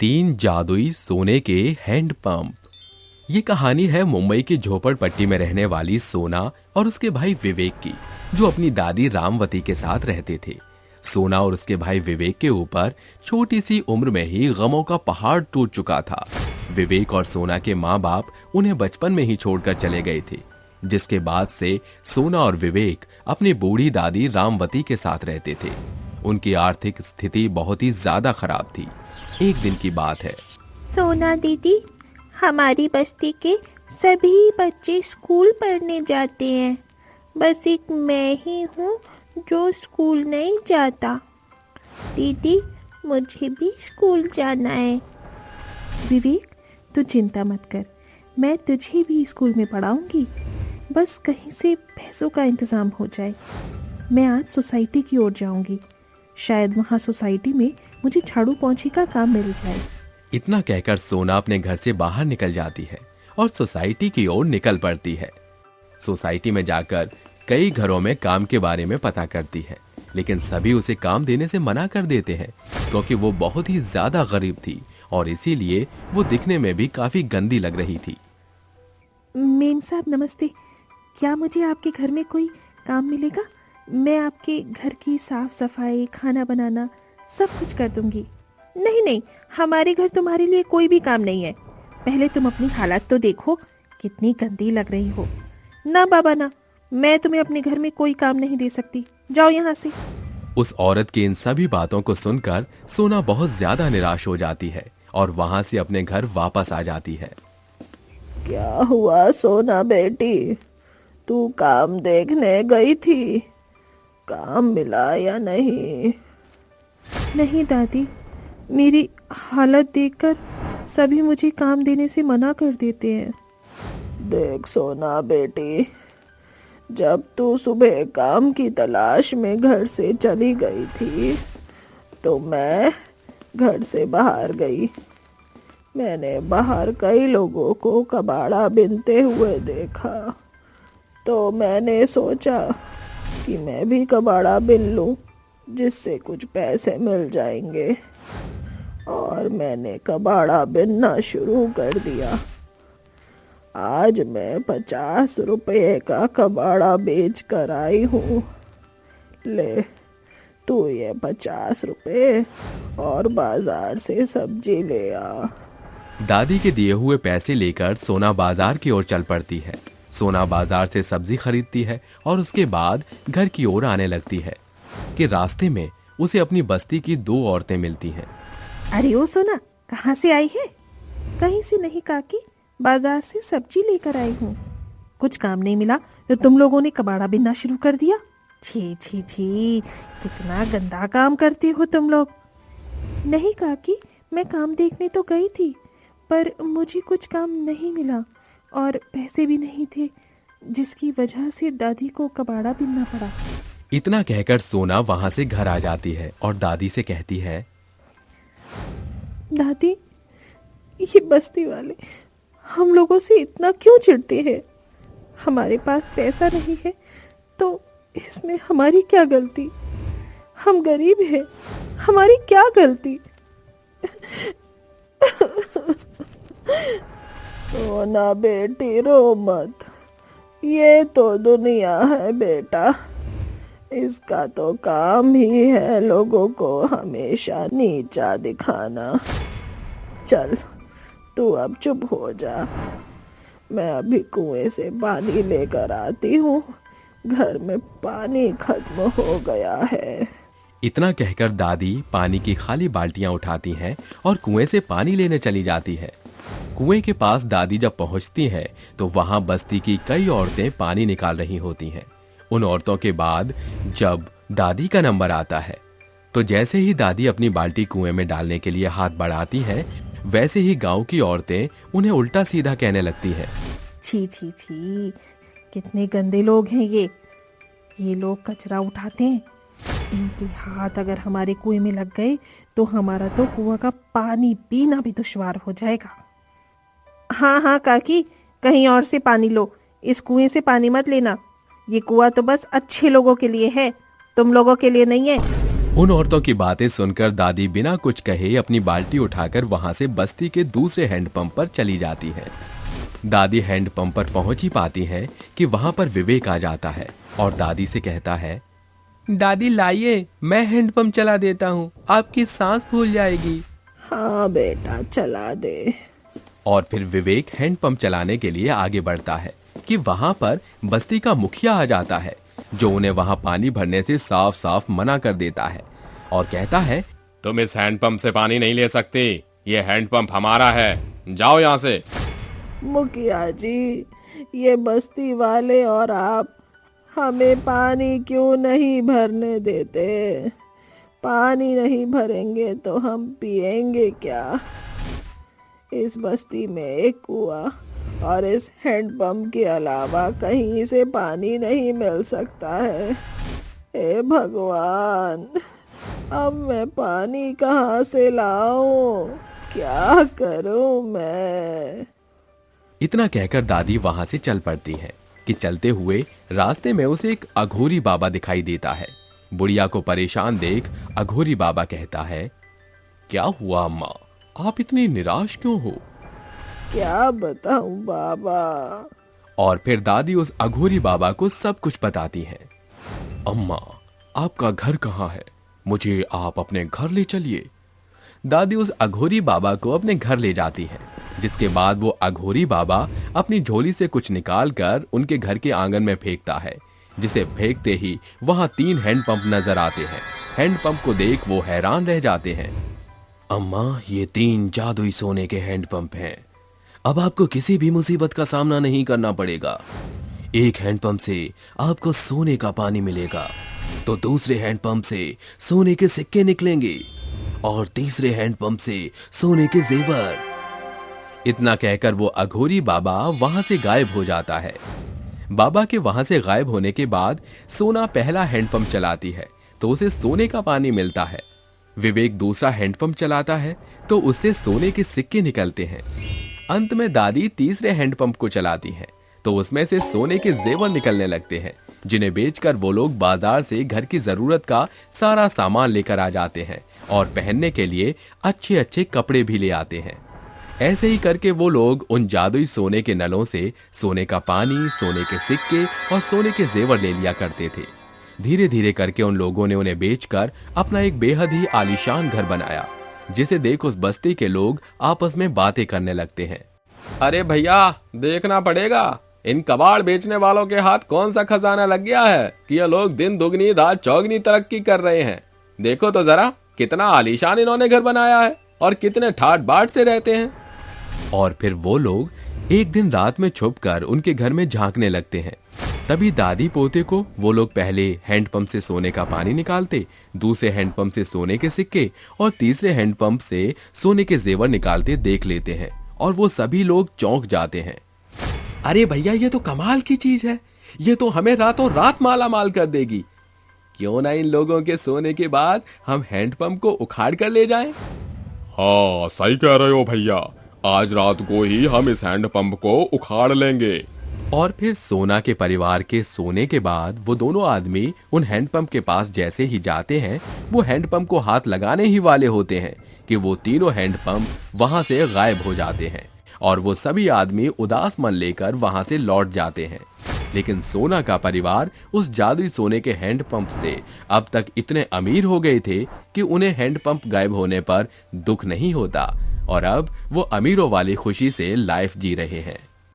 तीन जादुई सोने के हैंड पंप। ये कहानी है मुंबई की झोपड़पट्टी में रहने वाली सोना और उसके भाई विवेक की, जो अपनी दादी रामवती के साथ रहते थे। सोना और उसके भाई विवेक के ऊपर छोटी सी उम्र में ही गमों का पहाड़ टूट चुका था। विवेक और सोना के माँ बाप उन्हें बचपन में ही छोड़कर चले गए थे, जिसके बाद से सोना और विवेक अपनी बूढ़ी दादी रामवती के साथ रहते थे। उनकी आर्थिक स्थिति बहुत ही ज्यादा खराब थी। एक दिन की बात है। सोना दीदी, हमारी बस्ती के सभी बच्चे स्कूल पढ़ने जाते हैं, बस एक मैं ही हूँ जो स्कूल नहीं जाता। दीदी, मुझे भी स्कूल जाना है। विवेक, तू चिंता मत कर, मैं तुझे भी स्कूल में पढ़ाऊंगी, बस कहीं से पैसों का इंतज़ाम हो जाए। मैं आज सोसाइटी की ओर जाऊंगी, शायद वहाँ सोसाइटी में मुझे झाड़ू पोंछे का काम मिल जाए। इतना कहकर सोना अपने घर से बाहर निकल जाती है और सोसाइटी की ओर निकल पड़ती है। सोसाइटी में जाकर कई घरों में काम के बारे में पता करती है, लेकिन सभी उसे काम देने से मना कर देते हैं, क्योंकि वो बहुत ही ज्यादा गरीब थी और इसीलिए वो दिखने में भी काफी गंदी लग रही थी। मेम साहब नमस्ते, क्या मुझे आपके घर में कोई काम मिलेगा? मैं आपके घर की साफ सफाई, खाना बनाना सब कुछ कर दूंगी। नहीं नहीं, हमारे घर तुम्हारे लिए कोई भी काम नहीं है। पहले तुम अपनी हालत तो देखो, कितनी गंदी लग रही हो। ना बाबा ना, मैं तुम्हें अपने घर में कोई काम नहीं दे सकती, जाओ यहाँ से। उस औरत की इन सभी बातों को सुनकर सोना बहुत ज्यादा निराश हो जाती है और वहां से अपने घर वापस आ जाती है। क्या हुआ सोना बेटी, तू काम देखने गई थी? काम मिला या नहीं? नहीं दादी, मेरी हालत देखकर सभी मुझे काम देने से मना कर देते हैं। देख सोना बेटी, जब तू सुबह काम की तलाश में घर से चली गई थी तो मैं घर से बाहर गई। मैंने बाहर कई लोगों को कबाड़ा बिनते हुए देखा, तो मैंने सोचा कि मैं भी कबाड़ा बिन लूं, जिससे कुछ पैसे मिल जाएंगे। और मैंने कबाड़ा बिनना शुरू कर दिया। आज मैं 50 रुपये का कबाड़ा बेच कर आई हूँ। ले, तू ये 50 रुपये और बाजार से सब्जी ले आ। दादी के दिए हुए पैसे लेकर सोना बाजार की ओर चल पड़ती है। सोना बाजार से सब्जी खरीदती है और उसके बाद घर की ओर आने लगती है कि रास्ते में उसे अपनी बस्ती की दो औरतें मिलती हैं। अरे ओ सोना, कहाँ से आई है? कहीं से नहीं काकी, बाजार से सब्जी लेकर आई हूँ। कुछ काम नहीं मिला तो तुम लोगों ने कबाड़ा बिनना शुरू कर दिया। छी छी छी, कितना गंदा काम करती हो तुम लोग। नहीं काकी, मैं काम देखने तो गई थी, पर मुझे कुछ काम नहीं मिला और पैसे भी नहीं थे, जिसकी वजह से दादी को कबाड़ा बिनना पड़ा। इतना कहकर सोना वहां से घर आ जाती है और दादी से कहती है, दादी, ये बस्ती वाले हम लोगों से इतना क्यों चिढ़ते हैं? हमारे पास पैसा नहीं है तो इसमें हमारी क्या गलती? हम गरीब हैं, हमारी क्या गलती? सोना बेटी रो मत, ये तो दुनिया है बेटा। इसका तो काम ही है लोगों को हमेशा नीचा दिखाना। चल, तू अब चुप हो जा, मैं अभी कुएं से पानी लेकर आती हूँ। घर में पानी खत्म हो गया है। इतना कहकर दादी पानी की खाली बाल्टियां उठाती हैं और कुएं से पानी लेने चली जाती है। कुएं के पास दादी जब पहुंचती है तो वहां बस्ती की कई औरतें पानी निकाल रही होती हैं। उन औरतों के बाद जब दादी का नंबर आता है तो जैसे ही दादी अपनी बाल्टी कुएं में डालने के लिए हाथ बढ़ाती हैं, वैसे ही गांव की औरतें उन्हें उल्टा सीधा कहने लगती हैं। छी छी छी, कितने गंदे लोग हैं ये लोग कचरा उठाते हैं। इनके हाथ अगर हमारे कुएं में लग गए तो हमारा तो कुआं का पानी पीना भी दुश्वार हो जाएगा। हाँ हाँ काकी, कहीं और से पानी लो, इस कुएं से पानी मत लेना। ये कुआं तो बस अच्छे लोगों के लिए है, तुम लोगों के लिए नहीं है। उन औरतों की बातें सुनकर दादी बिना कुछ कहे अपनी बाल्टी उठाकर वहां से बस्ती के दूसरे हैंडपंप पर चली जाती है। दादी हैंडपंप पर पहुंच ही पाती हैं कि वहां पर विवेक आ जाता है और दादी से कहता है, दादी लाइए, मैं हैंडपंप चला देता हूँ, आपकी सांस फूल जाएगी। हाँ बेटा, चला दे। और फिर विवेक हैंडपंप चलाने के लिए आगे बढ़ता है कि वहां पर बस्ती का मुखिया आ जाता है, जो उन्हें वहां पानी भरने से साफ साफ मना कर देता है और कहता है, तुम इस हैंडपंप से पानी नहीं ले सकते, ये हैंडपंप हमारा है, जाओ यहाँ से। मुखिया जी, ये बस्ती वाले और आप हमें पानी क्यों नहीं भरने देते? पानी नहीं भरेंगे तो हम पिएंगे क्या? इस बस्ती में एक कुआं और इस हैंडपंप के अलावा कहीं से पानी नहीं मिल सकता है। हे भगवान, अब मैं पानी कहाँ से लाऊं? क्या करूं मैं? इतना कहकर दादी वहां से चल पड़ती है कि चलते हुए रास्ते में उसे एक अघोरी बाबा दिखाई देता है। बुढ़िया को परेशान देख अघोरी बाबा कहता है, क्या हुआ अम्मा, आप इतनी निराश क्यों हो? क्या बताऊं बाबा? और फिर दादी उस अघोरी बाबा को सब कुछ बताती है। अम्मा, आपका घर कहाँ है? मुझे आप अपने घर ले चलिए। दादी उस अघोरी बाबा को अपने घर ले जाती है, जिसके बाद वो अघोरी बाबा अपनी झोली से कुछ निकालकर उनके घर के आंगन में फेंकता है, जिसे फेंकते ही वहां 3 हैंडपंप नजर आते हैं। हैंडपंप को देख वो हैरान रह जाते हैं। अम्मा, ये 3 जादुई सोने के हैंडपंप हैं। अब आपको किसी भी मुसीबत का सामना नहीं करना पड़ेगा। एक हैंडपंप से आपको सोने का पानी मिलेगा, तो दूसरे हैंडपंप से सोने के सिक्के निकलेंगे और तीसरे हैंडपंप से सोने के जेवर। इतना कहकर वो अघोरी बाबा वहां से गायब हो जाता है। बाबा के वहां से गायब होने के बाद सोना पहला हैंडपंप चलाती है तो उसे सोने का पानी मिलता है। विवेक दूसरा हैंडपंप चलाता है तो उससे सोने के सिक्के निकलते हैं। अंत में दादी तीसरे हैंडपंप को चलाती है तो उसमें से सोने के जेवर निकलने लगते हैं, जिन्हें बेचकर वो लोग बाजार से घर की जरूरत का सारा सामान लेकर आ जाते हैं और पहनने के लिए अच्छे अच्छे कपड़े भी ले आते हैं। ऐसे ही करके वो लोग उन जादुई सोने के नलों से सोने का पानी, सोने के सिक्के और सोने के जेवर ले लिया करते थे। धीरे धीरे करके उन लोगों ने उन्हें बेचकर अपना एक बेहद ही आलीशान घर बनाया, जिसे देख उस बस्ती के लोग आपस में बातें करने लगते हैं। अरे भैया, देखना पड़ेगा, इन कबाड़ बेचने वालों के हाथ कौन सा खजाना लग गया है कि ये लोग दिन दुगनी रात चौगनी तरक्की कर रहे हैं। देखो तो जरा, कितना आलीशान इन्होंने घर बनाया है और कितने ठाट बाट से रहते हैं। और फिर वो लोग एक दिन रात में छुपकर उनके घर में झांकने लगते हैं। तभी दादी पोते को वो लोग पहले हैंडपंप से सोने का पानी निकालते, दूसरे हैंडपंप से सोने के सिक्के और तीसरे हैंडपंप से सोने के जेवर निकालते देख लेते हैं और वो सभी लोग चौंक जाते हैं। अरे भैया, ये तो कमाल की चीज है, ये तो हमें रातों रात माला माल कर देगी। क्यों ना इन लोगों के सोने के बाद हम हैंडपंप को उखाड़ कर ले जाएं? हाँ, सही कह रहे हो भैया, आज रात को ही हम इस हैंडपंप को उखाड़ लेंगे। और फिर सोना के परिवार के सोने के बाद वो दोनों आदमी उन हैंडपंप के पास जैसे ही जाते हैं, वो हैंडपंप को हाथ लगाने ही वाले होते हैं कि वो तीनों हैंडपंप वहां से गायब हो जाते हैं और वो सभी आदमी उदास मन लेकर वहां से लौट जाते हैं। लेकिन सोना का परिवार उस जादुई सोने के हैंडपंप से अब तक इतने अमीर हो गए थे कि उन्हें हैंडपंप गायब होने पर दुख नहीं होता और अब वो अमीरों वाली खुशी से लाइफ जी रहे हैं।